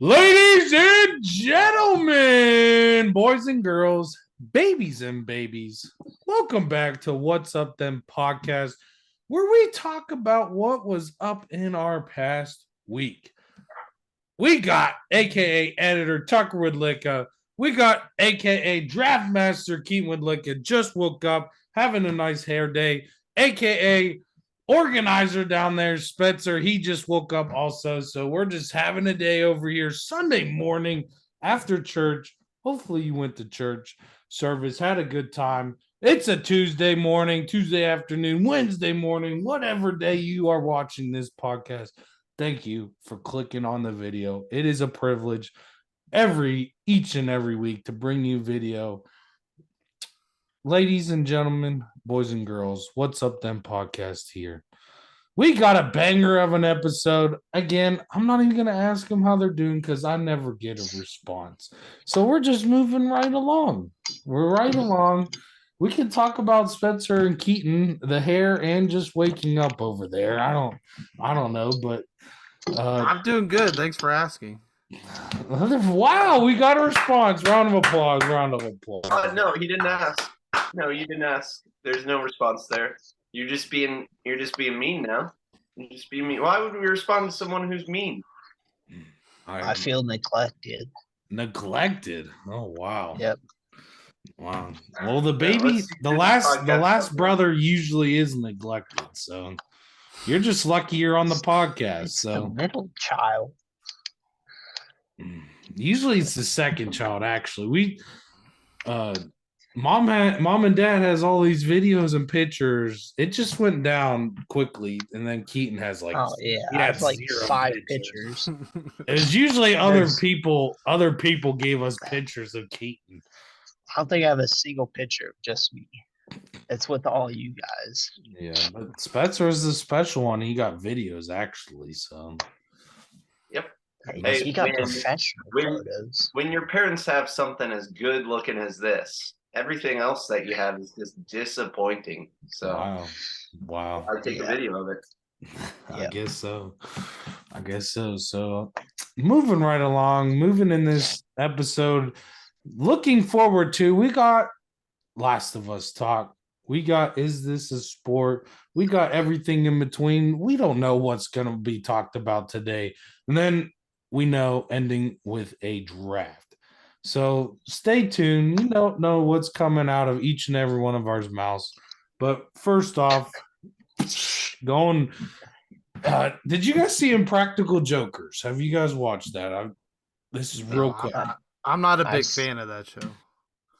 Ladies and gentlemen, boys and girls, babies and babies, welcome back to What's Up Then podcast, where we talk about what was up in our past week. We got AKA editor Tucker Woodlicka. We got AKA Draft Master Keaton Woodlicka. Just woke up, having a nice hair day. AKA organizer down there, Spencer. He just woke up also. So we're just having a day over here Sunday morning after church. Hopefully you went to church service, had a good time. It's a Tuesday morning, Tuesday afternoon, Wednesday morning, whatever day you are watching this podcast. Thank you for clicking on the video. It is a privilege each and every week to bring you video. Ladies and gentlemen, boys and girls, What's Up Then podcast here. We got a banger of an episode. Again, I'm not even going to ask them how they're doing because I never get a response. So we're just moving right along. We're right along. We can talk about Spencer and Keaton, the hair, and just waking up over there. I don't know, but I'm doing good. Thanks for asking. wow, we got a response. Round of applause. Round of applause. No, he didn't ask. No, you didn't ask. There's no response there. You're just being mean now. You're just being mean. Why would we respond to someone who's mean? I feel neglected. Neglected. Oh wow. Yep. Wow. Well, the baby, the last brother usually is neglected. So you're just lucky you're on the podcast. So the middle child. Usually it's the second child. Actually, mom and dad has all these videos and pictures. It just went down quickly, and then Keaton has like I have like 5 pictures. It was usually other people. Other people gave us pictures of Keaton. I don't think I have a single picture of just me. It's with all you guys. Yeah, but Spencer is the special one. He got videos actually. So. Yep. Hey, he got professional photos. When your parents have something as good looking as this, everything else that you have is just disappointing. So wow. I take a video of it. I guess so. So moving right along, moving in this episode, looking forward to, we got Last of Us talk. We got Is This a Sport? We got everything in between. We don't know what's going to be talked about today. And then we know ending with a draft. So stay tuned. You don't know what's coming out of each and every one of our mouths. But first off, did you guys see Impractical Jokers? Have you guys watched that? This is real quick. I'm not a big fan of that show.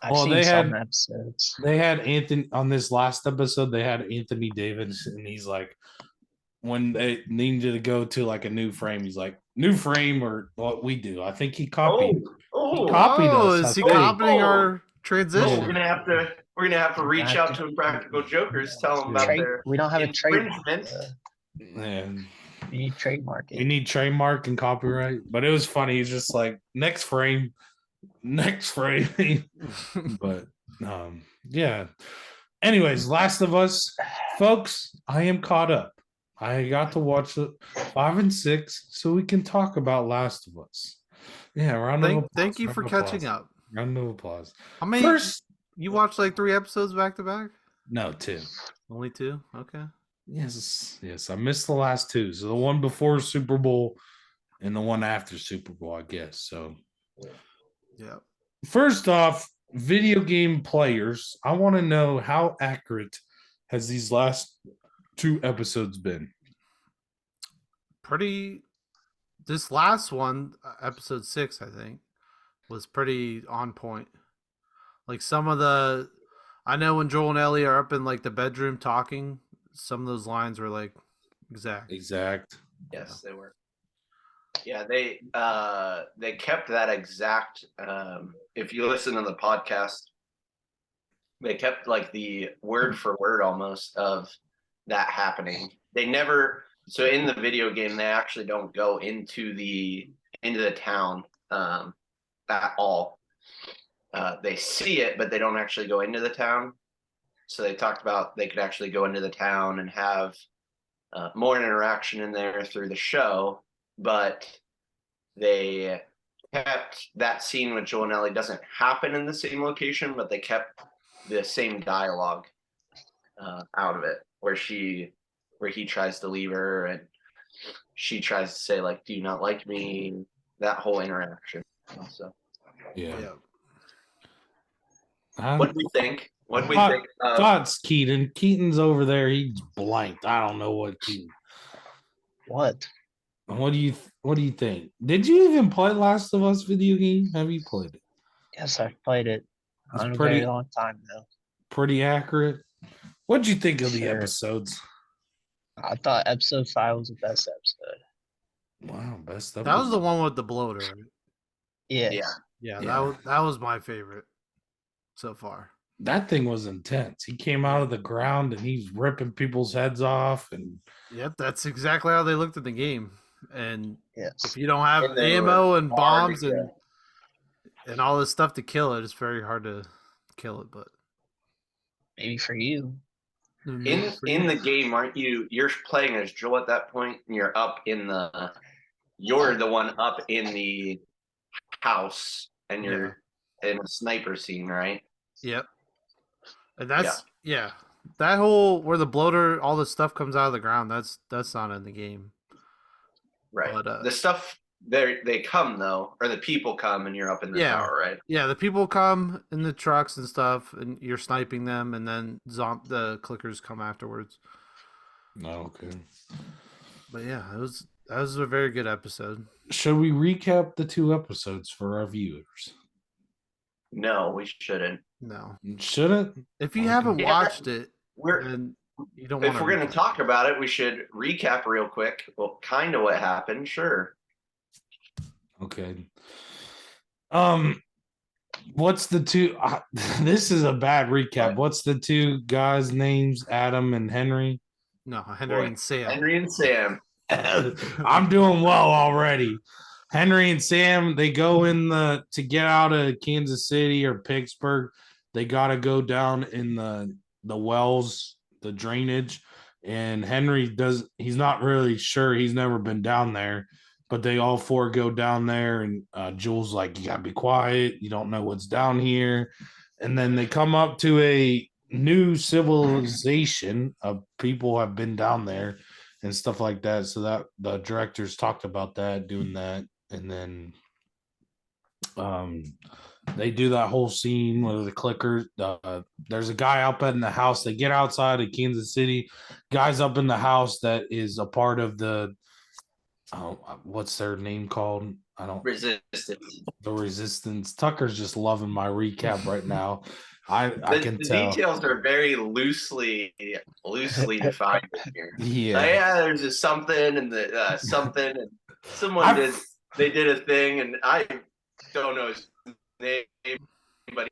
I've seen some episodes. They had Anthony on this last episode. They had Anthony Davis, and he's like, when they needed to go to like a new frame, he's like, new frame or what we do. I think he copied. He copied us. Is he copying our transition? We're gonna have to reach out to Impractical Jokers, tell them about their. We don't have a trademark. And we need trademark. We need trademark and copyright. But it was funny. He's just like, next frame. But yeah. Anyways, Last of Us, folks. I am caught up. I got to watch it 5 and 6, so we can talk about Last of Us. Yeah, round of applause. Thank you for catching up. Round of applause. How many? First, you watched like 3 episodes back to back? No, 2. Only 2? Okay. Yes. I missed the last 2. So the one before Super Bowl and the one after Super Bowl, I guess. So yeah. First off, video game players, I want to know how accurate has these last 2 episodes been? This last one, episode 6, I think, was pretty on point. Like I know when Joel and Ellie are up in like the bedroom talking, some of those lines were like exact. Yes, they were. Yeah, they kept that exact. If you listen to the podcast, they kept like the word for word almost of that happening. They never. So in the video game, they actually don't go into the town at all. They see it, but they don't actually go into the town. So they talked about they could actually go into the town and have more interaction in there through the show, but they kept that scene with Joel and Ellie doesn't happen in the same location, but they kept the same dialogue out of it, where he tries to leave her and she tries to say like, "Do you not like me?" That whole interaction. So, Yeah. what do we think? What do we Thought- think? Thoughts, Keaton. Keaton's over there. He's blanked. I don't know what Keaton. What? What do you think? Did you even play Last of Us video game? Have you played it? Yes, I've played it It's on a pretty- very long time though. Pretty accurate. What'd you think of the Sure. episodes? I thought episode 5 was the best episode. Wow, best That was the one with the bloater. Right? Yes. Yeah, Yeah. that was my favorite so far. That thing was intense. He came out of the ground and he's ripping people's heads off, and Yep, that's exactly how they looked at the game. And Yes. if you don't have And they ammo were and hard bombs to and all this stuff to kill it, it's very hard to kill it. But Maybe for you. in the game, aren't you? You're playing as Joel at that point, and you're the one up in the house, and you're in a sniper scene, right? Yep. And that's that whole where the bloater, all the stuff comes out of the ground. That's not in the game. Right. But, the stuff they come though, or the people come, and you're up in the tower, right? Yeah, the people come in the trucks and stuff, and you're sniping them, and then the clickers come afterwards. okay. But yeah, that was a very good episode. Should we recap the 2 episodes for our viewers? No, we shouldn't. No, Shouldn't? if you Okay. haven't Yeah, watched it, We're then you don't. if we're going to talk about it, we should recap real quick. Well, kind of what happened, sure. Okay. What's the 2? This is a bad recap. What's the 2 guys' names? Adam and Henry. No, Henry Boy, and Sam. Henry and Sam. I'm doing well already. Henry and Sam, they go to get out of Kansas City or Pittsburgh. They got to go down in the wells, the drainage. And Henry he's not really sure. He's never been down there, but they all 4 go down there. And Jules like, you got to be quiet. You don't know what's down here. And then they come up to a new civilization of people have been down there and stuff like that. So that the directors talked about that, doing that. And then they do that whole scene with the clickers. There's a guy up in the house. They get outside of Kansas City. Guy's up in the house that is a part of the what's their name called? I don't Resistance. The Resistance. Tucker's just loving my recap right now. I can the tell. details are very loosely defined here. Yeah. Yeah, there's just something and the something and someone they did a thing and I don't know his name, but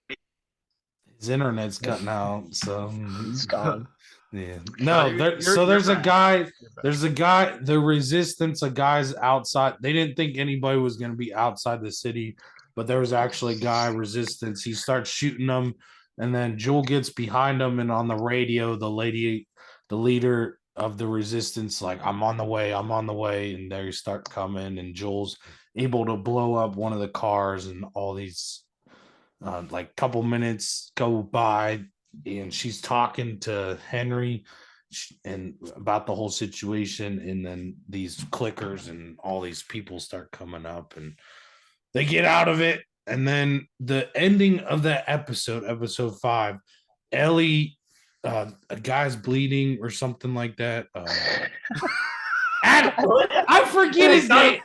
His internet's cutting out, so It's gone. yeah. No, there's a guy. There's a guy. The Resistance. A guy's outside. They didn't think anybody was going to be outside the city, but there was actually a guy. Resistance. He starts shooting them, and then Joel gets behind him, and on the radio, the leader of the Resistance, like, I'm on the way, and they start coming, and Joel's able to blow up one of the cars, and all these. Like couple minutes go by and she's talking to Henry and about the whole situation, and then these clickers and all these people start coming up and they get out of it. And then the ending of that episode 5, Ellie, a guy's bleeding or something like that. I forget his name.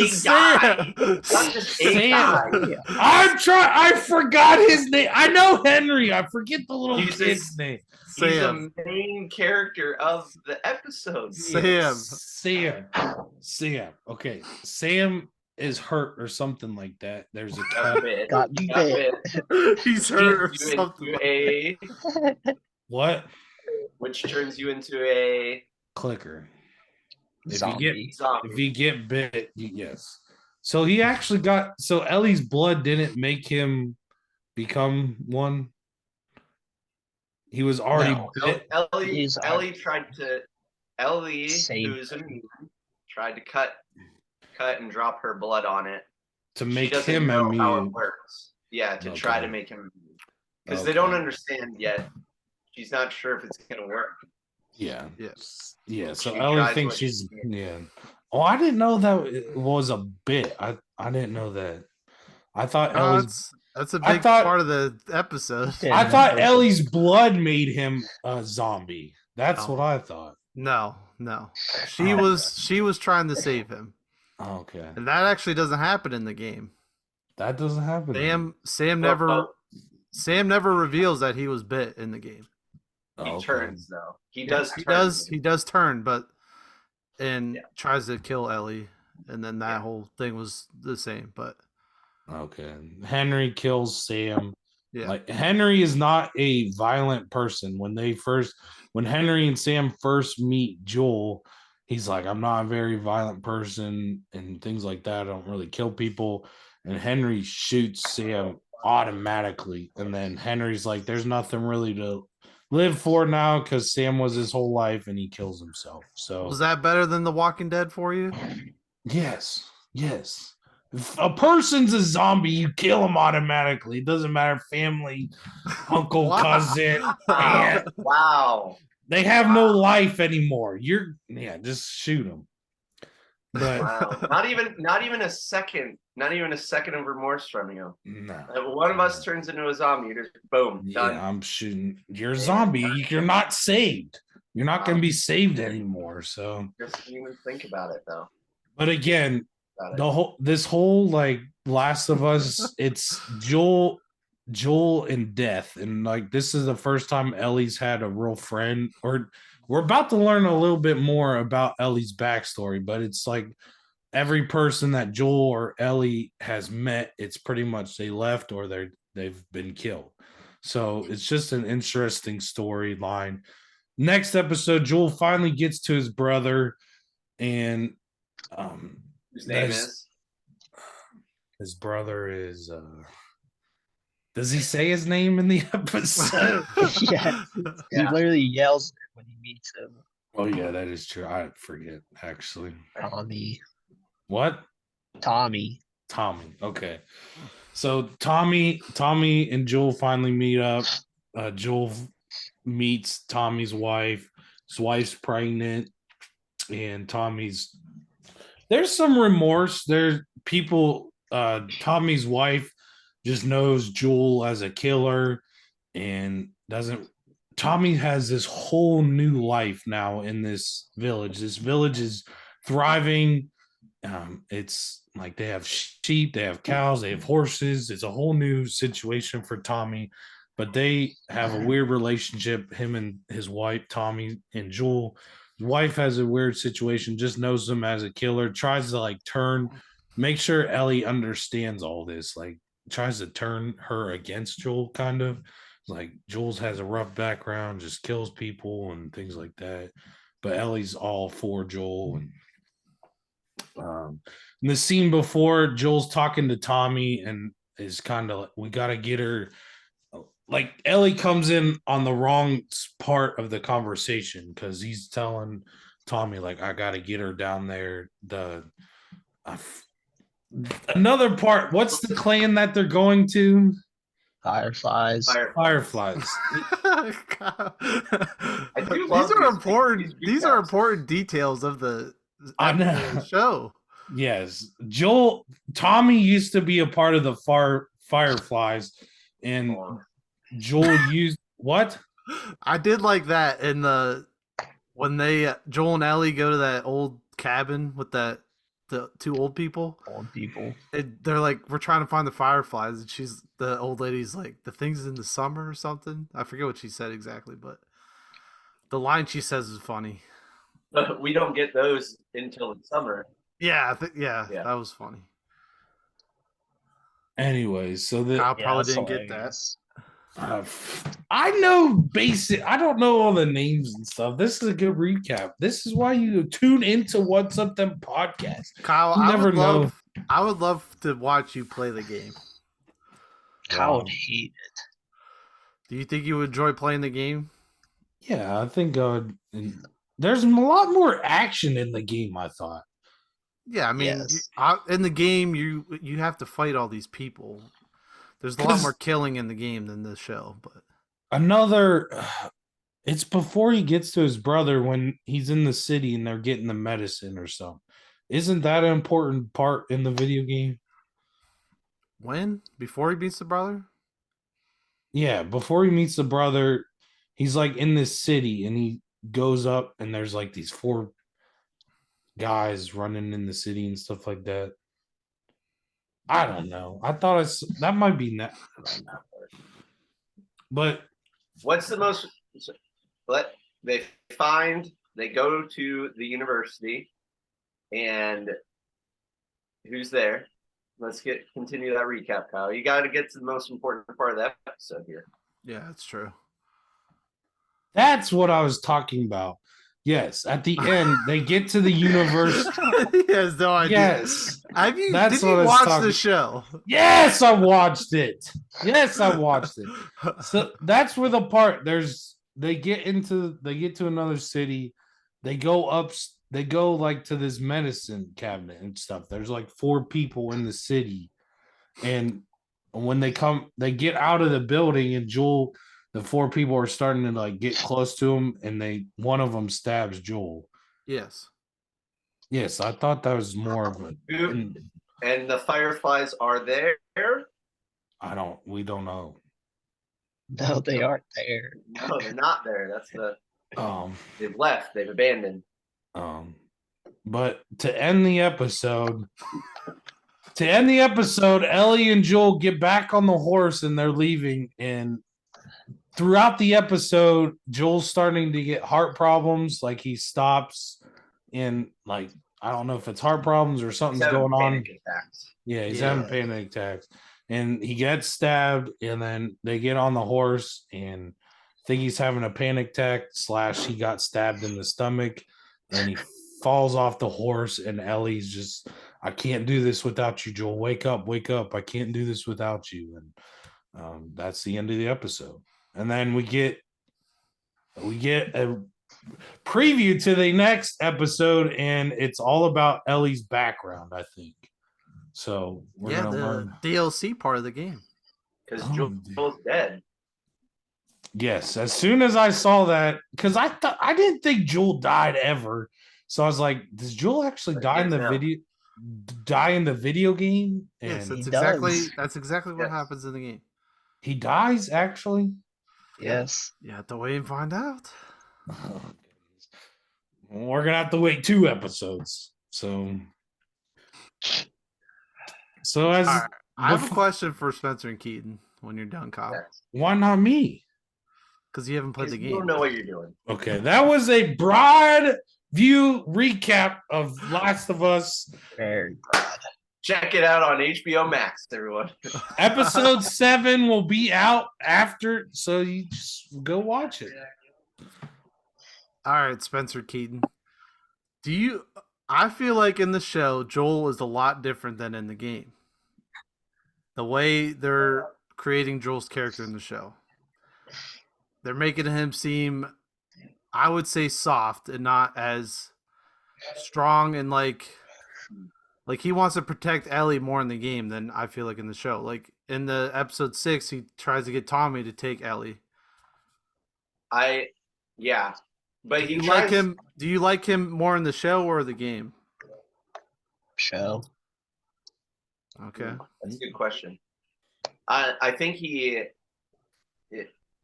Sam. I forgot his name. I know Henry. I forget the little He's kid's name. He's Sam. the main character of the episode. Sam. Okay. Sam is hurt or something like that. There's a Got cut. bit. Got bit. He's hurt or Turns you something. into What? which turns you into a Clicker. Zombie. zombie. If you get bit, yes. So he actually got. So Ellie's blood didn't make him become one. He was already No. bit. Ellie tried to. Ellie, Save who's immune, tried to cut and drop her blood on it to she make doesn't him know how it immune. works. Yeah, to try Okay. to make him, because they don't Okay. understand yet. She's not sure if it's gonna work. Yeah. Yes. Yeah. So She Ellie tries thinks what she she's can. yeah. Oh, I didn't know that it was a bit. I didn't know that. I thought No, Ellie's that's a I big thought- part of the episode. Yeah. I thought remember. Ellie's blood made him a zombie. That's No. what I thought. No. She Oh, was trying to save him. Okay. And that actually doesn't happen in the game. That doesn't happen. Sam Well, never reveals that he was bit in the game. he Okay. turns though. He Yeah, does. He turn. does turn, but Yeah. tries to kill Ellie, and then that Yeah. whole thing was the same. But Okay. Henry kills Sam. yeah, Like Henry is not a violent person. When Henry and Sam first meet Joel, he's like, I'm not a very violent person and things like that. I don't really kill people. And Henry shoots Sam automatically. And then Henry's like, there's nothing really to live for now because Sam was his whole life and he kills himself. So was that better than The Walking Dead for you? yes. If a person's a zombie, you kill him automatically. It doesn't matter family, uncle, Wow. cousin, Wow. aunt. Wow. They have no life anymore. Just shoot them. But Wow. Not even a second. Not even a second of remorse from you. no. If one of us turns into a zombie, you're just boom, done. Yeah, I'm shooting. You're a Yeah. zombie. You're not saved. You're not going Wow. to be saved anymore. So, Just didn't even think about it though. but again, About it. this whole like Last of Us, it's Joel and death, and like this is the first time Ellie's had a real friend. Or we're about to learn a little bit more about Ellie's backstory, but it's like every person that Joel or Ellie has met, it's pretty much they left or they've been killed. So it's just an interesting storyline. Next episode, Joel finally gets to his brother, and His name there's- is. his brother is does he say his name in the episode? Yeah. He Yeah. literally yells it when he meets him. Oh yeah, that is true. I forget actually. Tommy. What? Tommy. Tommy. Okay. So Tommy and Joel finally meet up. Joel meets Tommy's wife. His wife's pregnant, and there's some remorse. There's people. Tommy's wife just knows Joel as a killer and doesn't. Tommy has this whole new life now in this village. This village is thriving. It's like they have sheep, they have cows, they have horses. It's a whole new situation for Tommy, but they have a weird relationship. Him and his wife, Tommy and Joel. His wife has a weird situation, just knows him as a killer, tries to like make sure Ellie understands all this, like tries to turn her against Joel, kind of like Joel's has a rough background, just kills people and things like that. But Ellie's all for Joel. And in the scene before, Joel's talking to Tommy and is kind of like, we got to get her. Like Ellie comes in on the wrong part of the conversation because he's telling Tommy, like, I got to get her down there. Another part, what's the clan that they're going to? Fireflies. Fireflies. I do love These are these important. these These are recaps. important details of the I know. episode show. Yes, Tommy used to be a part of the Fireflies, and Joel used what? I did like that in when they Joel and Ellie go to that old cabin with the two old people. Old people. They're like, we're trying to find the fireflies, and the old lady's like, the things in the summer or something. I forget what she said exactly, but the line she says is funny. But we don't get those until the summer. Yeah, Yeah. that was funny. Anyways, so Kyle Yeah, probably that's didn't get that. hilarious. I know basic. I don't know all the names and stuff. This is a good recap. This is why you tune into What's Up Them podcast. Kyle, You I never would love to watch you play the game. I would hate it. Do you think you would enjoy playing the game? Yeah, I think there's a lot more action in the game. I thought Yeah, I mean, Yes. in the game, you have to fight all these people. There's a lot 'Cause- more killing in the game than the show, but Another, it's before he gets to his brother when he's in the city and they're getting the medicine or something. Isn't that an important part in the video game? when before he beats the brother, Yeah, before he meets the brother, he's like in this city and he goes up and there's like these four guys running in the city and stuff like that. I don't know. I thought that might be but What's the most? They they go to the university, and who's there? Let's continue that recap, Kyle. You got to get to the most important part of that episode here. yeah, that's true. that's what I was talking about. Yes, at the end they get to the universe. He has no idea. Yes. Have you? That's Did what I you was watch talking- the show? Yes, I watched it. Yes, I watched it. So that's where the part they get to another city. They go like to this medicine cabinet and stuff. There's like four people in the city. And when they get out of the building and the four people are starting to like get close to him and one of them stabs Joel. Yes. Yes, I thought that was more of a And the Fireflies are there. we don't know. No, they aren't there. No, they're not there. That's Um they've left. They've abandoned. But to end the episode, Ellie and Joel get back on the horse and they're leaving. And throughout the episode, Joel's starting to get heart problems. Like he stops and like I don't know if it's heart problems or something's He's having going on. panic attacks. Yeah, he's Yeah. having panic attacks. And he gets stabbed, and then they get on the horse, and I think he's having a panic attack / he got stabbed in the stomach, and he falls off the horse, and Ellie's just, I can't do this without you, Joel. Wake up, I can't do this without you. And that's the end of the episode. And then we get a preview to the next episode, and it's all about Ellie's background, I think. So we're Yeah, gonna the learn. DLC part of the game. Because Oh, Joel's dead. Yes, as soon as I saw that, because I didn't think Joel died ever. So I was like, does Joel actually But die in he the is now. video game? And Yes, He that's exactly what Yes. happens in the game. he dies actually. Yes. You have to wait and find out. We're gonna have to wait 2 episodes. So as All right, I have a befo- question for Spencer and Keaton when you're done, Kyle, Yes. why not me? because you haven't played 'Cause the you game. don't know what you're doing. Okay, that was a broad view recap of Last of Us. Very broad. Check it out on HBO Max, everyone. Episode 7 will be out after, so you just go watch it. All right, Spencer Keaton. I feel like in the show, Joel is a lot different than in the game. The way they're creating Joel's character in the show. They're making him seem, I would say, soft and not as strong and like he wants to protect Ellie more in the game than I feel like in the show. Like in the episode 6, he tries to get Tommy to take Ellie. Yeah. But he Do you tries, like him? Do you like him more in the show or the game? Show. Okay. That's a good question. I think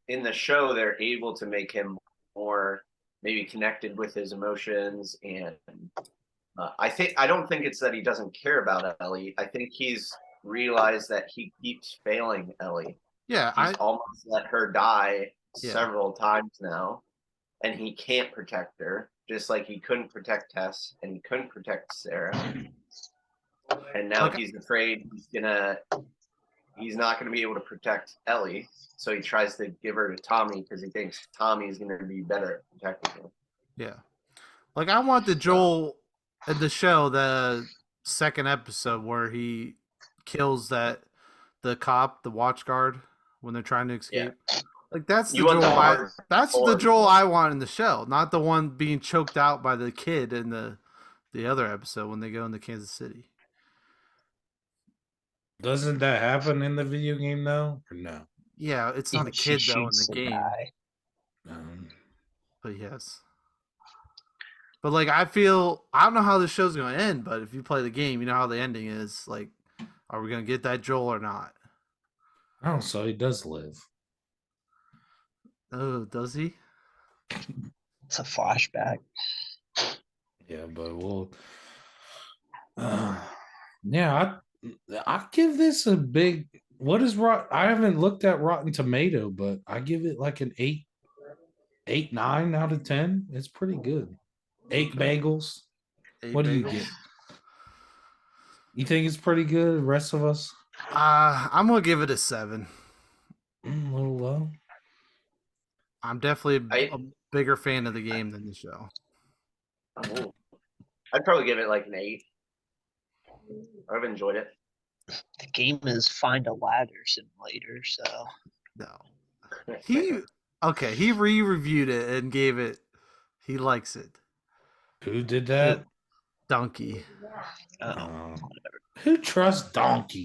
in the show, they're able to make him more maybe connected with his emotions. And I don't think it's that he doesn't care about Ellie. I think he's realized that he keeps failing Ellie. Yeah, He's almost let her die Yeah. several times now, and he can't protect her, just like he couldn't protect Tess and he couldn't protect Sarah. And now Like- he's afraid he's not gonna be able to protect Ellie, so he tries to give her to Tommy because he thinks Tommy is gonna be better at protecting her. yeah. Like I want the Joel in the show, the second episode where he kills the cop, the watch guard, when they're trying to escape. Like that's the You want Joel. the hard That's the or- Joel I want in the show, not the one being choked out by the kid in the the other episode when they go into Kansas City. Doesn't that happen in the video game though, or no? Yeah, it's Yeah, not a she kid though in shoots the the game, guy. but yes. But like, I don't know how this show's gonna end, but if you play the game, you know how the ending is. Like, are we gonna get that Joel or not? Oh, so he does live. Oh, does he? It's a flashback. Yeah, but we'll. Yeah, I give this a big. What is rot? I haven't looked at Rotten Tomato, but I give it like an 9 out of 10. It's pretty good. 8 bagels. What do you get? You think it's pretty good? The rest of us, I'm gonna give it a 7. a little low. I'm definitely a bigger fan of the game than the show. Oh, I'd probably give it like an 8. I've enjoyed it. The game is Find a Ladder Simulator, so No, he re-reviewed it and gave it. He likes it. Who did that? Donkey. Uh, who trusts Donkey?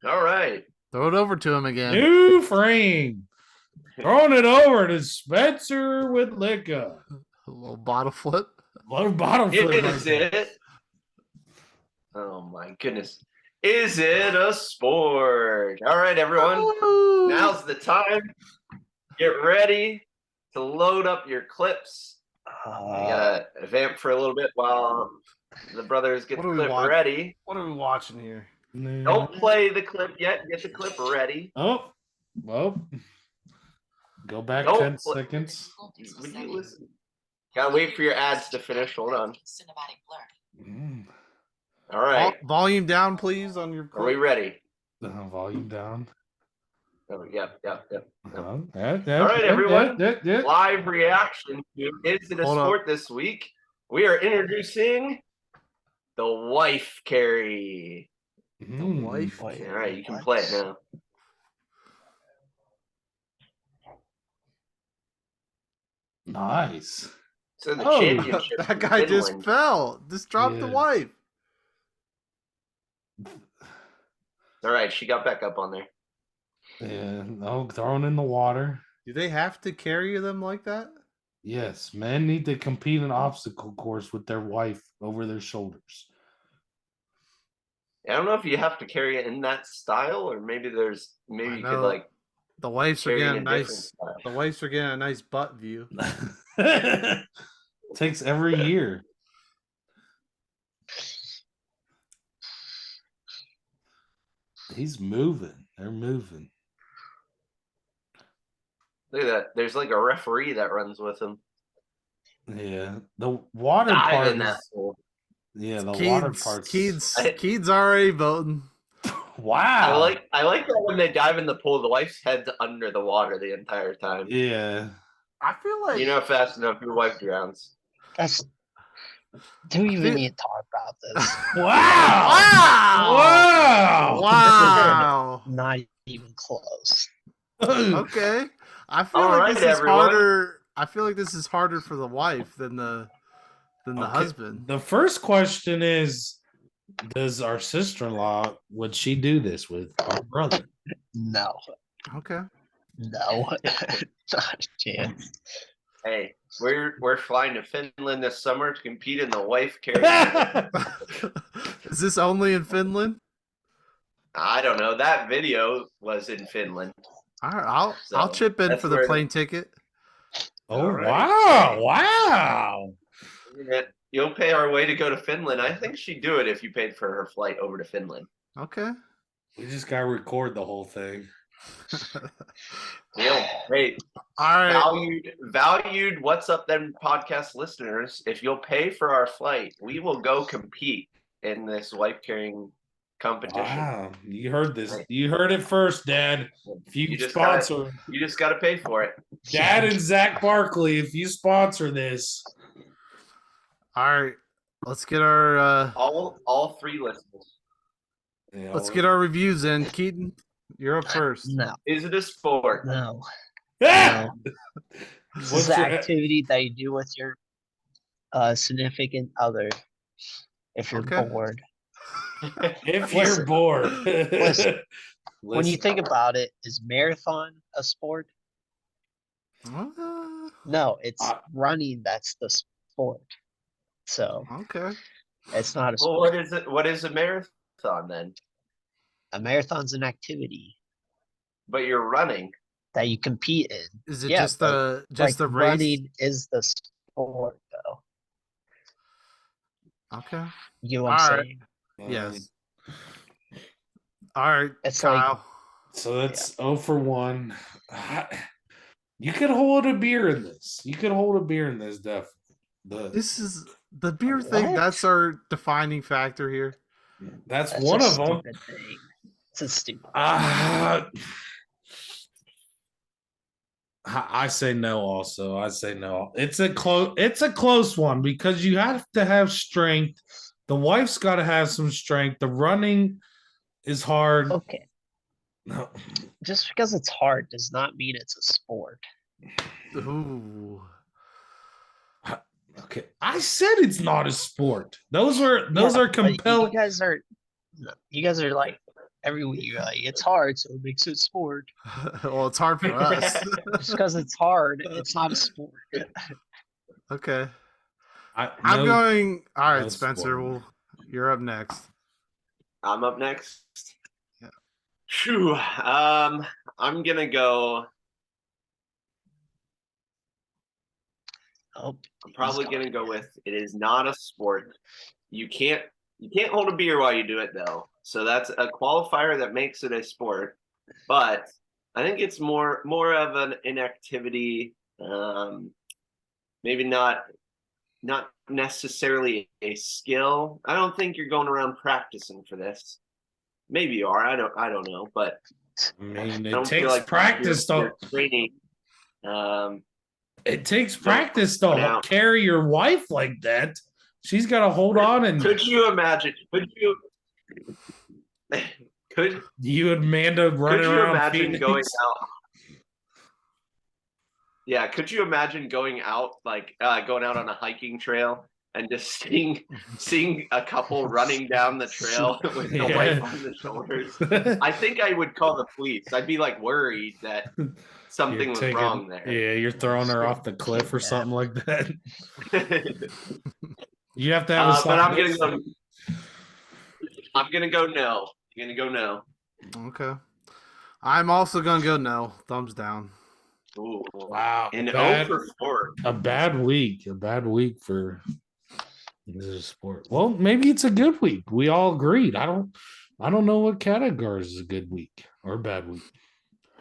All right. Throw it over to him again. New frame. Throwing it over to Spencer with Licka. A little bottle flip. What a bottle flip. Is it? Oh my goodness. Is it a sport? All right, everyone. Woo! Now's the time. Get ready to load up your clips. You gotta vamp for a little bit while the brothers get What the do we clip want? ready. What are we watching here? Don't play the clip yet. Get the clip ready. Oh, well. Go back Don't 10 play- seconds. Would you listen? Gotta wait for your ads to finish. Hold on. Mm, All right. Volume down, please, on your. Are we ready? volume down. Oh, yep. All All right, everyone. Live reaction to Is It a Hold up. Sport this week. We are introducing the wife carry. Wife. All right, you can play it now. Nice. So the Oh, championship. That guy in just Finland. fell. Just dropped the Yeah. wife. All right, she got back up on there. Yeah, no, thrown in the water. Do they have to carry them like that? Yes, men need to compete in obstacle course with their wife over their shoulders. I don't know if you have to carry it in that style, or maybe you could know. like The wives are carry it getting a in a different nice. style. The wives are getting a nice butt view. Takes every year. He's moving. They're moving. Look at that. There's like a referee that runs with him. Yeah, the water Dive part. in that Is, pool. yeah, the water part's. Keeds already voting. Wow. I like that when they dive in the pool, the wife's head's under the water the entire time. Yeah. I feel like You know fast enough your wife drowns. that's. Do we even need to talk about this? Wow. Wow! Wow. Wow! Not even close. Okay, I feel All like right, this is everyone. harder. I feel like this is harder for the wife than the Okay, husband. The first question is, does our sister-in-law, would she do this with our brother? No, Okay. no, not a chance. Hey, we're flying to Finland this summer to compete in the wife carry. Is this only in Finland? I don't know. That video was in Finland. All right, I'll So, chip in that's for the where- plane ticket. Oh, All right. wow. Wow. You'll pay our way to go to Finland. I think she'd do it if you paid for her flight over to Finland. Okay. We just got to record the whole thing. Hey, All right. valued What's Up Then podcast listeners, if you'll pay for our flight, we will go compete in this wife carrying competition. Wow. You heard this. You heard it first, Dad. If you, just sponsor you just got to pay for it. Dad and Zach Barkley, if you sponsor this. All right. Let's get our All three listeners. let's get our reviews in. Keaton, you're up first. No, Is it a sport? no. Ah! This What's is an your- activity that you do with your significant other If you're Okay. bored. If you're Listen, bored. listen. When you Listen. think about it, is marathon a sport? No, it's I- running that's the sport. So Okay. it's not a Well, sport. what is it? What is a marathon then? A marathon's an activity But you're running. that you compete in. Is it Yeah, just but, the race? running is the sport though. Okay. You know what I'm All right. saying? Yes. All right, It's like Kyle. So that's 0 for 1. You could hold a beer in this. You could hold a beer in this, Def. This is the beer thing. What? That's our defining factor here. That's that's one a of them. stupid thing. It's a stupid. I say no. Also, I say no. It's a close one because you have to have strength. The wife's got to have some strength. The running is hard. Okay, No. just because it's hard does not mean it's a sport. Ooh. Okay, I said it's not a sport. Those are Yeah, but compelling. You guys are like every week. You're like, it's hard, so it makes it sport. Well, it's hard for us. Just because it's hard, it's not a sport. Okay. I'm No, going. All right, no Spencer. sport. Well, you're up next. I'm up next. Yeah. Phew. I'm gonna go. Oh, I'm probably gonna go with it is not a sport. You can't hold a beer while you do it though. So that's a qualifier that makes it a sport. But I think it's more of an inactivity. Maybe not necessarily a skill. I don't think you're going around practicing for this. Maybe you are. I don't know, but I mean, I it don't feel takes like practice you're to. training. It takes So, practice to now- carry your wife like that. She's got to hold on and Could you imagine? Could you and Amanda running you around imagine Phoenix. going out? Yeah, could you imagine going out going out on a hiking trail and just seeing a couple running down the trail with the wife on the shoulders? I think I would call the police. I'd be like worried that something You're was taking- wrong there. Yeah, you're throwing her off the cliff or something like that. You have to have a but I'm gonna go no. I'm gonna go no. Okay. I'm also gonna go no. Thumbs down. Ooh. Wow. And bad, 0 for 4. a bad week. A bad week for this sport. Well, maybe it's a good week. We all agreed. I don't know what categories is a good week or a bad week.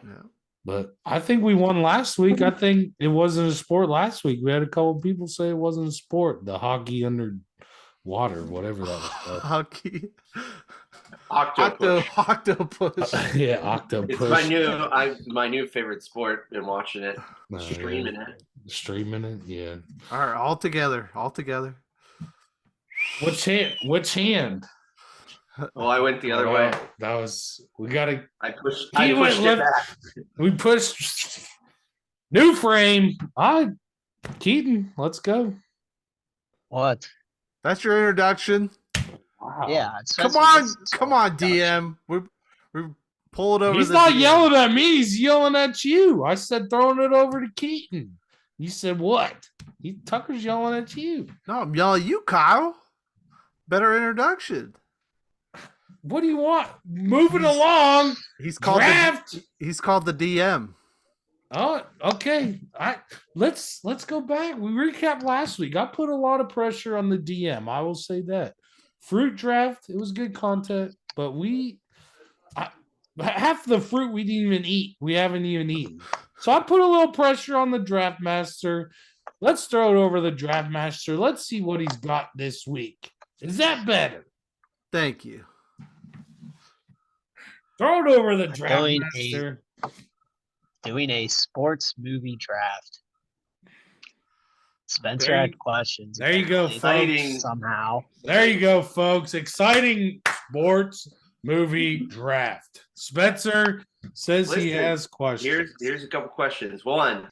Yeah. But I think we won last week. I think it wasn't a sport last week. We had a couple of people say it wasn't a sport. The hockey under water, whatever that was called. Hockey. Octopus. Octopus. Yeah, octopus. It's my new favorite sport. Been watching it, Yeah. streaming it. Streaming it, yeah. All right, all together. Which hand? Well, I went the other Oh, way. That was we gotta I pushed He went it left. back. we pushed new frame. All right, Keaton, let's go. what? That's your introduction. Wow. Yeah. Come on, DM. We're pulling over. He's the not DM. yelling at me, he's yelling at you. I said throwing it over to Keaton. You said what? Tucker's yelling at you. No, I'm yelling at you, Kyle. Better introduction. What do you want? Moving along. He's called Draft. he's called the DM. Oh, okay. Let's go back. We recapped last week. I put a lot of pressure on the DM. I will say that. Fruit draft, it was good content, but half the fruit we didn't even eat. We haven't even eaten. So I put a little pressure on the draft master. Let's throw it over the draft master. Let's see what he's got this week. Is that better? Thank you. Throw it over the draft Doing master. Doing a sports movie draft. Spencer There you- had questions. there you go, apparently, folks. Somehow. There you go, folks. Exciting sports movie draft. Spencer says he Listen, has questions. Here's a couple questions. One,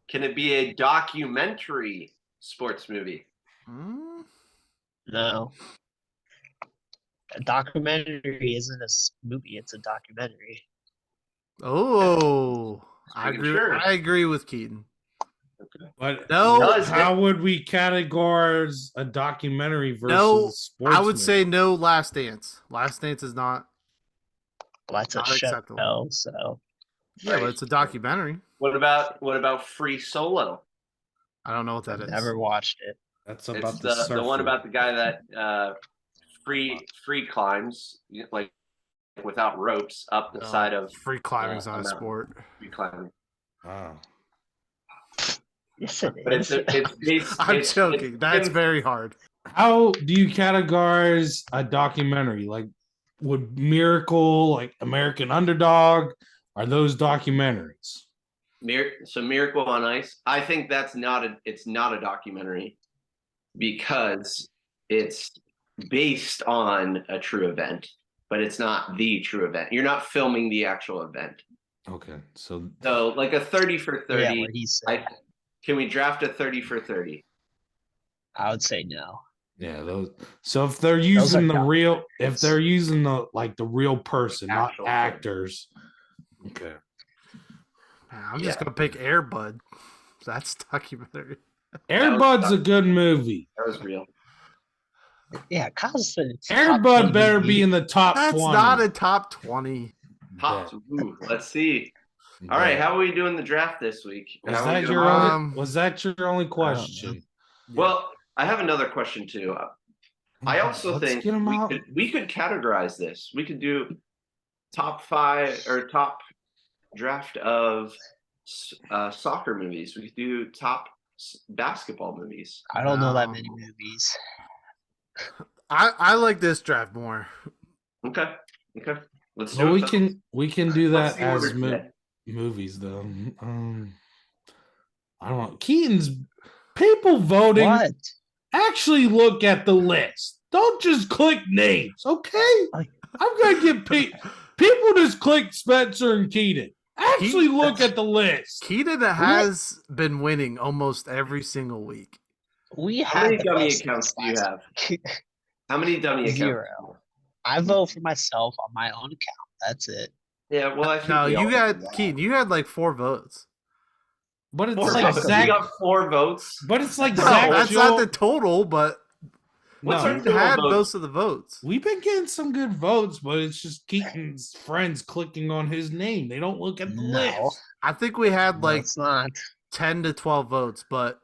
can it be a documentary sports movie? Hmm? No. A documentary isn't a movie, it's a documentary. Oh, I Making agree. sure. I agree with Keaton. But No, Does how would we categorize a documentary versus No, a sports I would say movie? no. Last Dance. Last Dance is not. Well, that's a Not show, acceptable. so Yeah, but Right. it's a documentary. What about Free Solo? I don't know what that I've is. never watched it. That's It's about the one surfer. about the guy that free climbs like without ropes up the No, side of free climbing's a not a mountain. sport. free climbing. Wow. Yes, it But is. it's based. I'm it's- joking. it's That's in- very hard. How do you categorize a documentary? Like, would Miracle, like American Underdog, are those documentaries? So Miracle on Ice. I think that's not a. It's not a documentary because it's based on a true event, but it's not the true event. You're not filming the actual event. Okay, so So like a 30 for 30. Yeah, what he said. Can we draft a 30 for 30? I would say no. yeah, those. So if they're using the doc- real, if they're using the real person, not Actual person. actors. Okay. Man, I'm just Yeah. gonna pick Air Bud. That's documentary. Airbud's a good movie. That was real. Yeah, Kyle said it's top Airbud 20 better movie. be in the top That's 20. not a top 20. Top. Yeah. Ooh, let's see. All right, how are we doing the draft this week? Was How are we that doing? your only? Um, Was that your only question? Well, I have another question too. I also Let's think get 'em out. we could categorize this. We could do top 5 or top draft of soccer movies. We could do top basketball movies. I don't know that No. many movies. I like this draft more. Okay. Let's do So it. we can do Let's that see what as we're today. movies though. I don't know. Keaton's people voting. What? Actually look at the list. Don't just click names, okay? Like- I'm gonna get people just click Spencer and Keaton. Actually look at the list. Keaton has been winning almost every single week. We How had many the dummy best accounts do you list have? week. How many dummy accounts? 0. I vote for myself on my own account. That's it. Yeah, well, I think No, we all you do got that. Keaton. You had like 4 votes. But it's 4 like votes. Zach. You got 4 votes. But it's like No, Zach. that's Joel- not the total, but What's No, our Keaton total had votes? most of the votes. We've been getting some good votes, but it's just Keaton's friends clicking on his name. They don't look at the No. list. I think we had No, like it's not. 10 to 12 votes, but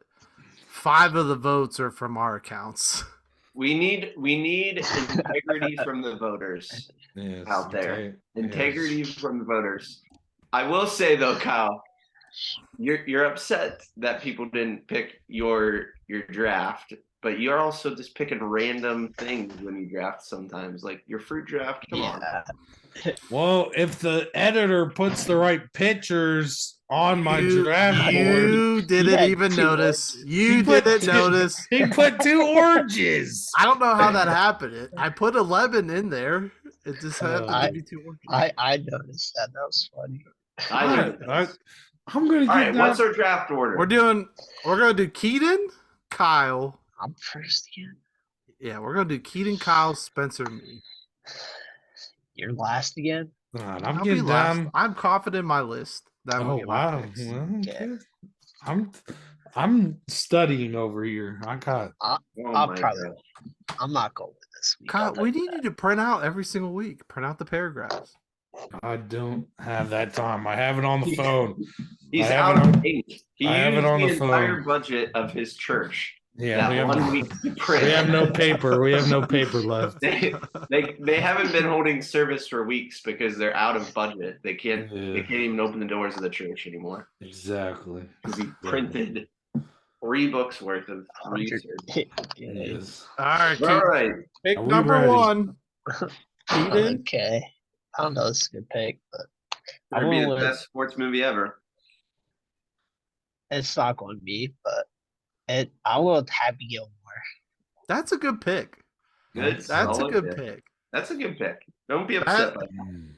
5 of the votes are from our accounts. We need integrity from the voters. Yes, Out there. okay, Integrity yes. from the voters. I will say though, Kyle, you're upset that people didn't pick your draft, but you're also just picking random things when you draft sometimes, like your fruit draft. Come on. Yeah. Well, if the editor puts the right pictures on my You- draft board, You didn't had even 2 notice. oranges. You He put didn't two- notice. he put 2 oranges. I don't know how that happened. I put a lemon in there. It just happened to be 2 oranges. I noticed that. That was funny. I did. I'm gonna get All right, that. what's our draft order? We're gonna do Keaton, Kyle. I'm first again. Yeah, we're gonna do Keaton, Kyle, Spencer, me. You're last again. God, I'll I'm be getting last. down. I'm confident in my list. That will Oh get my wow. picks. Well, Okay. good. I'm studying over here. I got Oh I'll my probably. God. I'm not going with this week. Kyle, I'll tell we you need you to print out every single week. Print out the paragraphs. I don't have that time. I have it on the phone. He's I have out it on- of ink. He I have used it on the the entire phone. budget of his church Yeah, we that have, 1 week to print. we have no paper. We have no paper left. They haven't been holding service for weeks because they're out of budget. They can't Yeah, even open the doors of the church anymore exactly. because he printed 3 books worth of 100. research. Yes. All right, All Keaton, right, pick Are we number ready? 1. Keaton. Okay. I don't know. This is a good pick, but I it'll be went the with. best sports movie ever. It's not going to be, but I will with Happy Gilmore. That's a good pick. Good. That's a solid good pick. pick. That's a good pick. Don't be upset by that. Mm.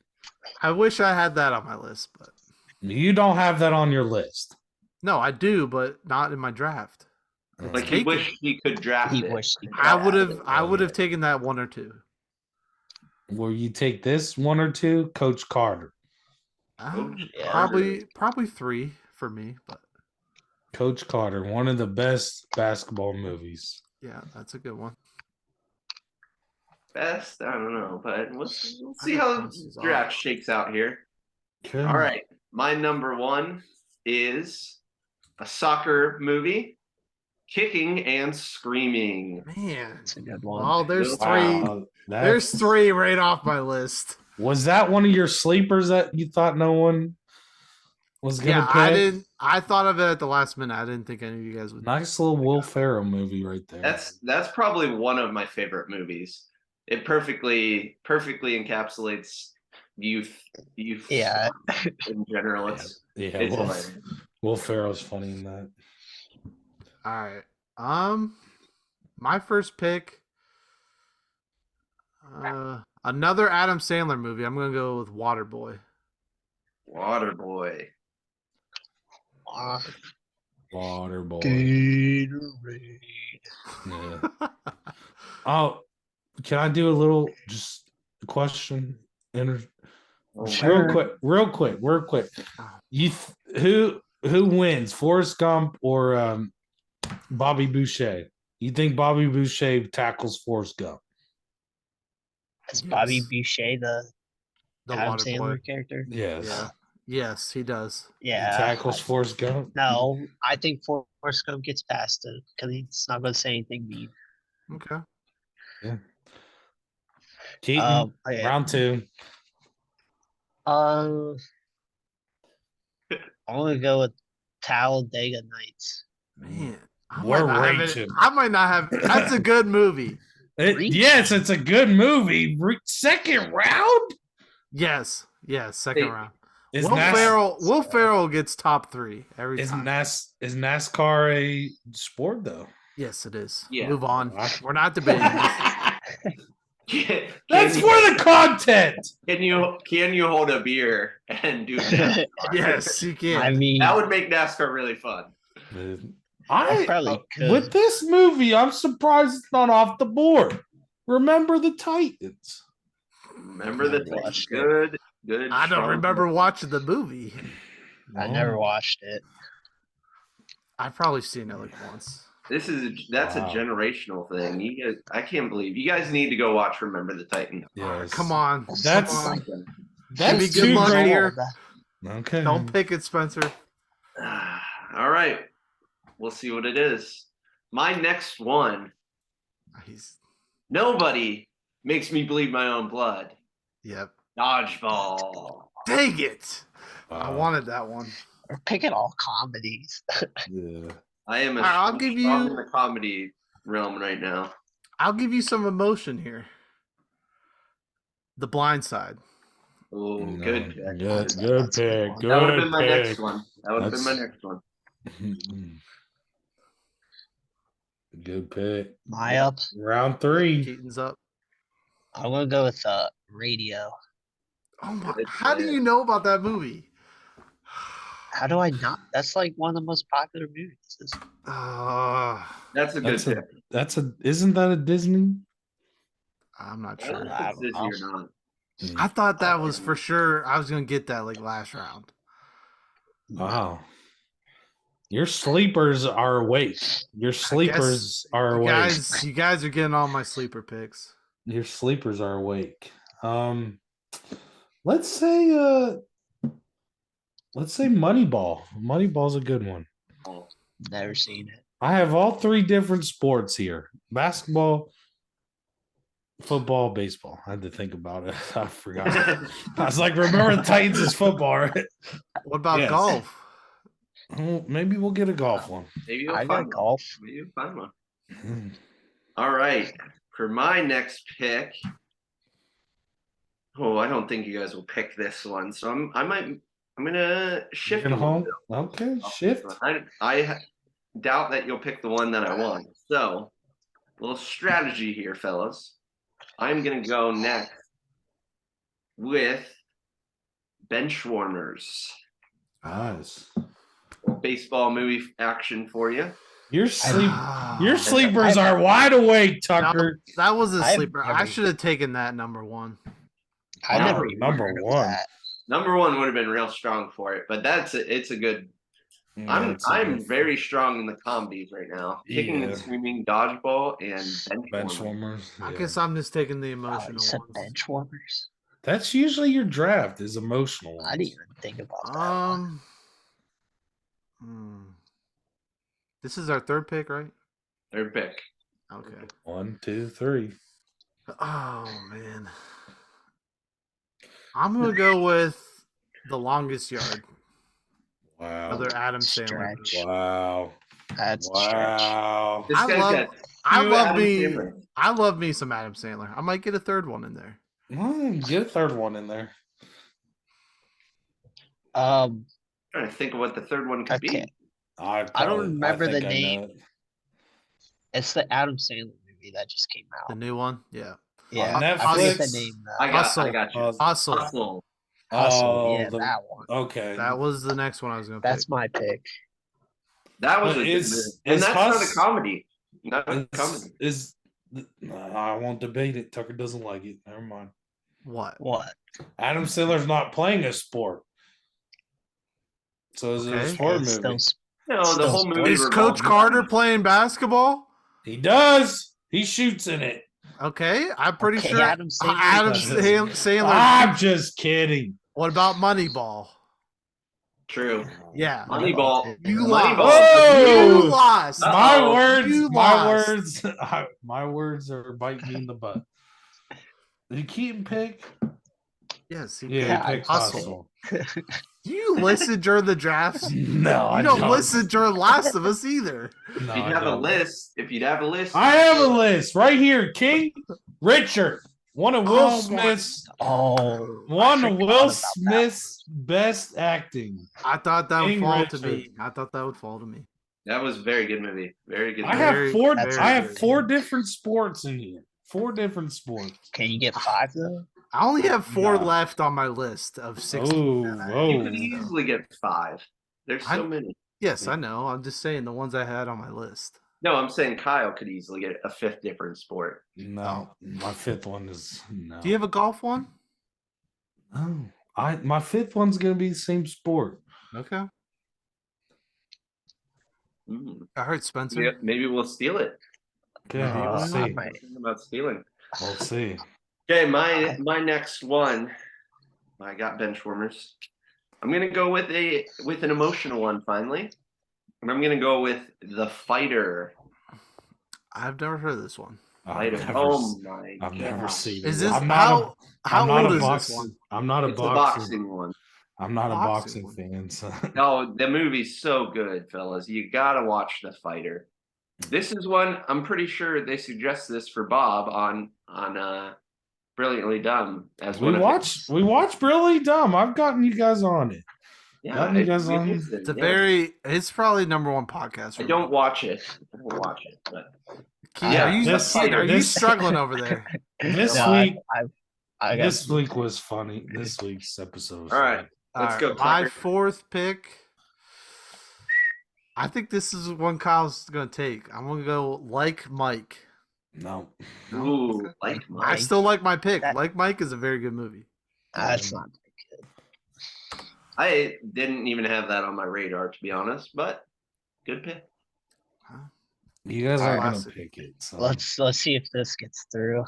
I wish I had that on my list, but You don't have that on your list. no, I do, but not in my draft. Like he Take it. wished he could draft He it. wished he I could. would have taken that 1 or 2. Will you take this 1 or 2? Coach Carter. Yeah. Probably 3 for me, but Coach Carter, one of the best basketball movies. yeah, that's a good one. Best, I don't know, but we'll I see think how this is the draft all. shakes out here. Okay. All right, my number 1 is a soccer movie, Kicking and Screaming. Man. That's a good one. Oh, there's Wow, 3. There's 3 right off my list. Was that one of your sleepers that you thought no one was gonna Yeah, pick? I thought of it at the last minute. I didn't think any of you guys would. Nice little Will Ferrell movie right there. That's probably one of my favorite movies. It perfectly encapsulates youth Yeah. in general. It's Will, hilarious. Will Ferrell's funny in that. All right. My first pick. Another Adam Sandler movie. I'm gonna go with Waterboy. Waterboy. Waterboy. Gatorade. Yeah. Oh, can I do a little just question? Real quick. Who wins, Forrest Gump or Bobby Boucher? You think Bobby Boucher tackles Forrest Gump? Is Bobby Yes. Boucher the Adam Waterboy. Sandler character? Yes. Yeah. Yes, he does. He Yeah. tackles Forrest Gump? No, I think Forrest Gump gets past it because he's not going to say anything mean. Okay. Keaton, Okay. round 2. I'm going to go with Talladega Nights. Man. We're I reaching. might not have. That's a good movie. Yes, it's a good movie. Second round? Yes. Second Hey, round. Is Will Ferrell gets top 3 every Is time. is NASCAR a sport though? Yes, it is. Yeah. Move on. Wow. We're not debating this. That's for the content. Can you hold a beer and do NASCAR? Yes, you can. I mean, That would make NASCAR really fun. I probably could. With this movie, I'm surprised it's not off the board. Remember the Titans. Remember the Never watched it. good. I don't strong- remember watching the movie. I never watched it. I've probably seen it like once. That's Wow. a generational thing. You guys, I can't believe you guys need to go watch Remember the Titans. Yes. Come on. That's- Come on. Something like That's Give me good too luck great. here. Okay. Don't pick it, Spencer. that. All right, we'll see what it is. My next one. He's Nobody makes me bleed my own blood. Yep. Dodgeball. Dang it. I Wow. wanted that one. We're picking all comedies. Yeah. I am All right, I'll give you- in the comedy realm right now. I'll give you some emotion here. The Blind Side. Oh, No, good pick. Good That's a pick. good one. That would have Good been my pick. next one. That would have been my That's- next one. Good pick. My up. Round 3. Keaton's up. I'm going to go with Radio. Oh my! It's, How do you know about that movie? How do I not? That's like one of the most popular movies. That's a good That's pick. Isn't that a Disney? I'm not I don't sure. know I if it's don't Disney or not. I thought that was for sure. I was gonna get that like last round. Wow. Your sleepers are awake. Your sleepers are You awake. you guys are getting all my sleeper picks. Your sleepers are awake. Let's say Moneyball. Moneyball's a good one. Never seen it. I have all 3 different sports here. Basketball, football, baseball. I had to think about it. I forgot. I was like, remember the Titans is football, right? What about Yes. golf? Oh, maybe we'll get a golf one. Maybe you'll I find got one. golf. Maybe you'll find one. All right. For my next pick. Oh, I don't think you guys will pick this one. So I'm gonna shift Taking a little home? bit. Okay, shift. I doubt that you'll pick the one that I want. So, a little strategy here, fellas. I'm gonna go next with bench warmers. Nice. Baseball movie action for you. Your Ah, sleepers are wide awake, Tucker. that was a I've sleeper. I never- should have taken that number one. I Wow, never even number heard of one. that. Number one would have been real strong for it, but it's a good. Yeah, it's a I'm good very strong in the combies right now. Kicking and Yeah. screaming, dodgeball, and bench bench warming. warmers. I yeah. guess I'm just taking the Oh, emotional you said ones. bench warmers. That's usually your draft is emotional. I ones. didn't even think about that. One. Hmm. This is our third pick, right? Third pick. Okay. 1, 2, 3. Oh man. I'm gonna go with The Longest Yard. Wow. Another Adam Sandler. Stretch. Wow. That's a stretch. Wow. This I guy's love- got I two love Adam me. Sandler. I love me some Adam Sandler. I might get a third one in there. Get a third one in there. Trying to think of what the third one could Okay. be. I don't probably- remember the think I know name. it. It's the Adam Sandler movie that just came The out. new one, yeah. Yeah, I forget Netflix. the name. I Hustle. got you. Hustle. Hustle. Hustle. Oh, Yeah, the- that one. Okay. That was the next one I was gonna That's pick. my pick. That was But a good is- movie. And is that's Hus- not a comedy. Not a comedy. I won't debate it. Tucker doesn't like it. Never mind. What? What? Adam Sandler's not playing a sport. So is it a Okay. sport It's movie? still No, the Still whole movie. Is revolves Coach around- Carter playing basketball? He does. He shoots in it. Okay, I'm pretty Okay, sure Adam Sandler Adam does. Sandler. I'm just kidding. What about Moneyball? True. Yeah. Moneyball. You Moneyball. lost. You Whoa! lost. My Uh-oh. words. You My lost. words. My words are biting me in the butt. Did Keaton pick? Yes. Yeah, Yeah, he picked Hustle. Hustle. Do you listen during the drafts? You No, I don't listen during Last of Us either. No, If you'd I have a don't. list, I have a list right here. King Richard, one of Will Oh my- Smith's Oh, one I of forgot Will about that Smith's best acting. I thought that would King fall to Richard. me. I thought that would fall to me. that was a very good movie. Very good. I movie. have Very- four. that's I have very four different sports in here. 4 different sports. Can you get 5 though? I only have 4 No. left on my list of 6. Oh, You could whoa. easily get 5. There's so I- many. Yes, I know. I'm just saying the ones I had on my list. No, I'm saying Kyle could easily get a 5th different sport. No, my 5th one is no. Do you have a golf one? Oh, my 5th one's gonna be the same sport. Okay. I heard Spencer. Yeah, maybe we'll steal it. Okay, Uh, we'll I see. might- Thinking about stealing. We'll see. Okay, my next one. I got bench warmers. I'm gonna go with an emotional one finally, and I'm gonna go with The Fighter. I've never heard of this one. Fighter. I've Oh my I've god! never seen Is it. this I'm not how I'm not old a is boxing. this one? I'm not a It's the boxing. boxing one. I'm not a Boxing boxing one. fan. So. Oh, the movie's so good, fellas. You gotta watch The Fighter. This is one I'm pretty sure they suggest this for Bob on Brilliantly Dumb as We one of watch Brilliantly Dumb. I've gotten you guys on it. Yeah, gotten you guys we on. listen, It's a yeah. it's probably number 1 podcast. for I me. don't watch it. I don't watch it, but Keith, Yeah, are you, this- Keith, are you this- struggling over there? This No, week, I got this week was funny. This week's episode. Was all right. Let's All go, right, my Tucker. 4th pick. I think this is one Kyle's gonna take. I'm gonna go Like Mike. No. Ooh, like I Mike. still like my pick. That- Like Mike is a very good movie. That's not I didn't even have that on my radar, to be honest, but good pick. You guys aren't gonna Classic. pick it. So. Let's see if this gets through.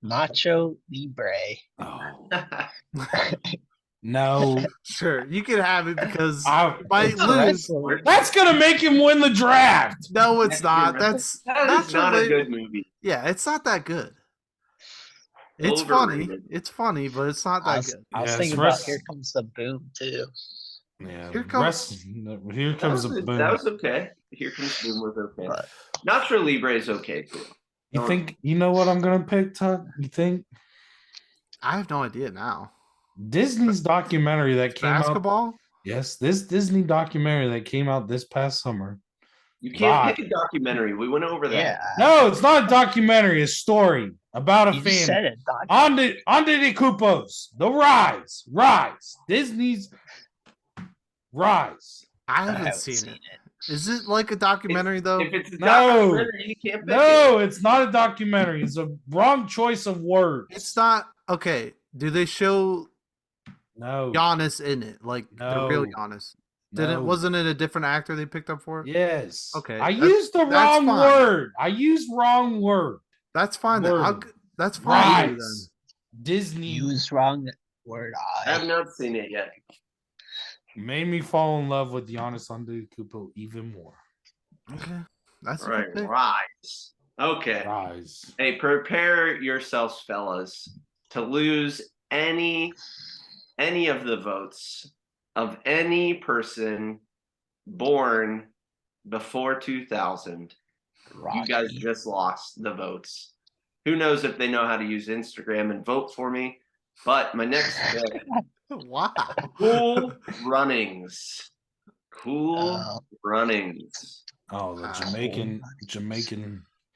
Nacho Libre. Oh, no. Sure, you can have it because I, you might It's a lose. wrestler. that's gonna make him win the draft. No, it's You're not. right. That's That is Nacho not a Libre- good movie. Yeah, it's not that good. It's funny. Overrated. It's funny, but it's not I that was, good. I was Yeah, thinking it's about rest- Here Comes the Boom too. Yeah. Here comes- Here That comes was, a boom. that was okay. Here Comes Boom was okay. But- Nacho Libre is okay too. You think you know what I'm gonna pick, Tuck? You think I have no idea now. Disney's documentary that came out? Basketball? Yes, this Disney documentary that came out this past summer. You can't Right. pick a documentary. We went over that. Yeah. No, it's not a documentary. It's a story about a You just family. said it, Doc. Onde de Cupos, the rise, Disney's rise. I I haven't haven't seen seen it. it. Is it like a documentary though? If it's a No. documentary, you can't pick No, it's not a documentary. It's a wrong choice of words. It's not okay. Do they show No. Giannis in it? Like the real No. Giannis? No. Wasn't it a different actor they picked up for it? Yes. Okay, I that's- used the that's wrong fine. word. I used wrong word. That's fine. Then. Word. That's fine. with you Rise. Disney Use wrong word. I have not seen it yet. made me fall in love with Giannis Antetokounmpo even more. then. Okay, that's All a right, good pick. rise. Okay. Rise. Hey, prepare yourselves, fellas, to lose any of the votes of any person born before 2000. You guys Rocky. just lost the votes. Who knows if they know how to use Instagram and vote for me? But my next pick, Wow. Cool Runnings. Cool Oh. Runnings. Oh, the Jamaican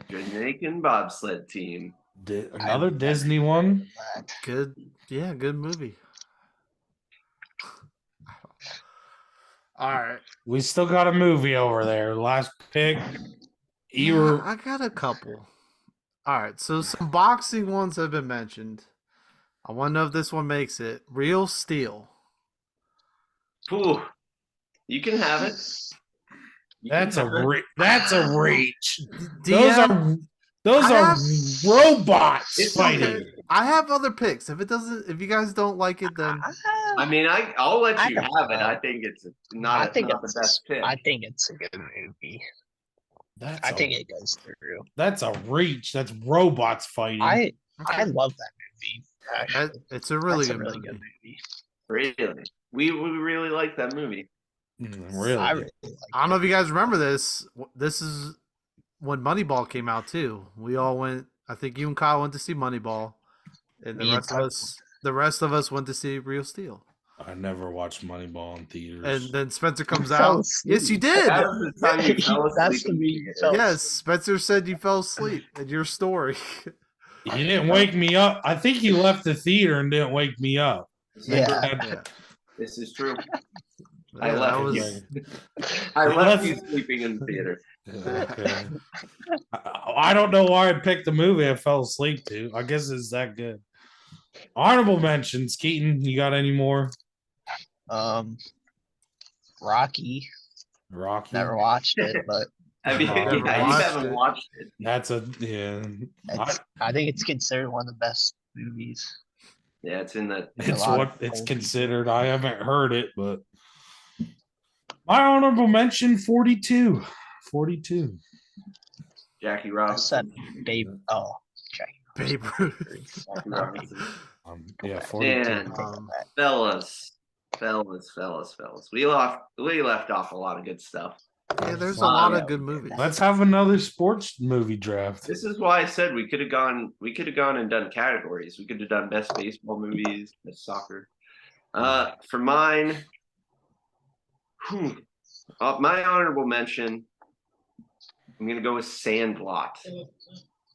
Jamaican bobsled team. another Disney one. Good. Yeah, good movie. All right. We still got a movie over there. Last pick. Yeah, I got a couple. All right, so some boxing ones have been mentioned. I want to know if this one makes it. Real Steel. Ooh, you can have it. You can That's a have it. that's a reach. DM, Those I are have- robots It's fighting. okay. I have other picks. If you guys don't like it, then I mean, I'll let I you don't have it. know. I think it's not the best pick. I think it's a good movie. That's I a, think it goes through. that's a reach. That's robots fighting. I Okay. love that movie. Actually, it's a really that's good a really movie. good movie. Really, we really like that movie. Really? I really like. I don't know if you guys remember this. This is when Moneyball came out too. We all went. I think you and Kyle went to see Moneyball, and Me and the rest of us went to see Real Steel. I never watched Moneyball in theaters. And then Spencer comes You fell out. Yes, you asleep. did. That was the time you fell That's asleep. the movie you fell Yes, Spencer said you fell asleep in your story. He didn't wake me up. I think he left the theater and didn't wake me up. Yeah. Yeah. This is true. I Yeah, left that was you. I He left left- you sleeping in the theater. Okay. I don't know why I picked the movie I fell asleep to. I guess it's that good. Honorable mentions, Keaton. You got any more? Rocky. Rocky. Never watched it, but I mean, Never yeah, you watched haven't it. watched it. That's a yeah. I think it's considered one of the best movies. Yeah, it's in the. A It's lot what of it's old considered. I haven't heard it, but my honorable mention 42. 42. Jackie I said Robinson. Babe. Oh, Jackie. Babe Ruth. Jackie Robinson. Yeah, 42. And Um, fellas. We left off a lot of good stuff. yeah, there's a lot of good movies. Let's have another sports movie draft. This is why I said we could have gone and done categories. We could have done best baseball movies, best soccer. For mine, my honorable mention, I'm gonna go with Sandlot.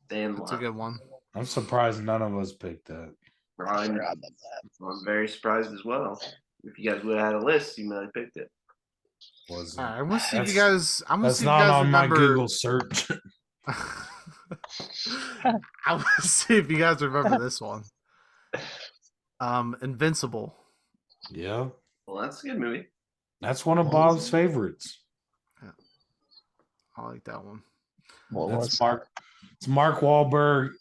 That's a good one. I'm surprised none of us picked that. I'm, Forgot about that. I'm very surprised as well. If you guys would have had a list, you might have picked it. Was All right, I'm gonna see if you That's- guys. I'm gonna That's see if you not guys on remember. my Google search. I want to see if you guys remember this one. Invincible. Yeah, Well, that's a good movie. that's one of Bob's favorites. I like that one. What That's was Mark. It's Mark Wahlberg.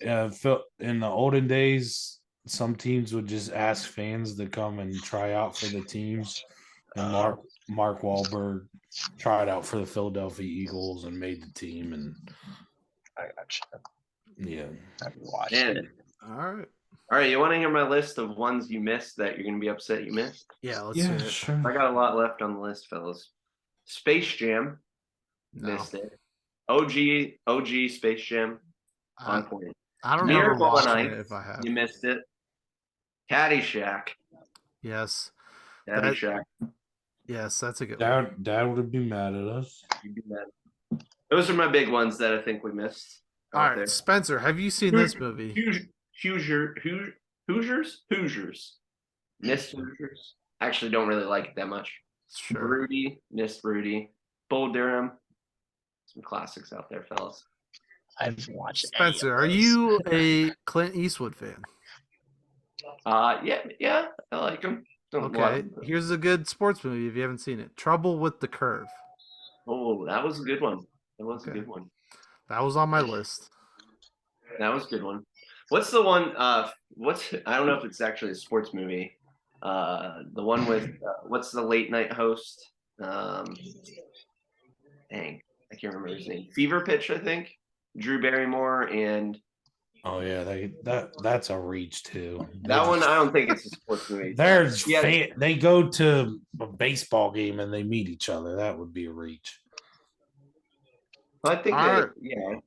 In the olden days, some teams would just ask fans to come and try out for the teams, and Mark Wahlberg tried out for the Philadelphia Eagles and made the team. And I gotcha. yeah, I haven't watched And it. All right. you want to hear my list of ones you missed that you're gonna be upset you missed? Yeah, let's yeah, hear it. sure. I got a lot left on the list, fellas. Space Jam, No, missed it. OG Space Jam, on I, point. I don't remember Miracle on watching it Ice, if I have. you missed it. Caddyshack, Yes, Caddyshack. yes, that's a good one. Dad would be mad at us. You'd be mad. Those are my big ones that I think we missed. All out right, there. Spencer, have you seen this movie? Hoosiers. Missed Hoosiers. Actually, don't really like it that much. Sure. Rudy, missed Rudy. Bull Durham. Some classics out there, fellas. I've watched any of Spencer, are those. you a Clint Eastwood fan? Yeah, I like him. Okay, here's a good sports movie if you haven't seen it. Trouble with the Curve. Oh, that was a good one. That was a Okay. good one. That was on my list. That was a good one. What's the one? I don't know if it's actually a sports movie. The one with what's the late night host? Dang, I can't remember his name. Fever Pitch, I think. Drew Barrymore and Oh yeah, that's a reach too. that one. I don't think it's a sports movie. They go to a baseball game and they meet each other. That would be a reach. I think Alright.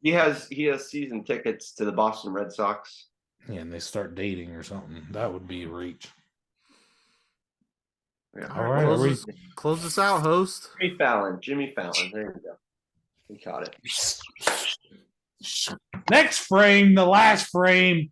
he has season tickets to the Boston Red Sox. Yeah, and they start dating or something. That would be a reach. Yeah. All right, are we- Close this out, host. Jimmy Fallon. There we go. We caught it. Next frame, the last frame.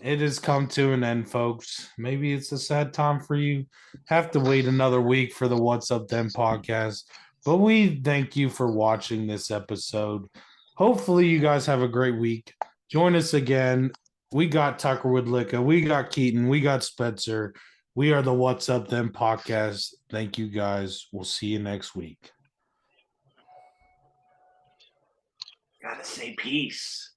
It has come to an end, folks. Maybe it's a sad time for you. Have to wait another week for the What's Up Then podcast. But we thank you for watching this episode. Hopefully, you guys have a great week. Join us again. We got Tucker Woodlicka. We got Keaton. We got Spencer. We are the What's Up Then podcast. Thank you, guys. We'll see you next week. Gotta say peace.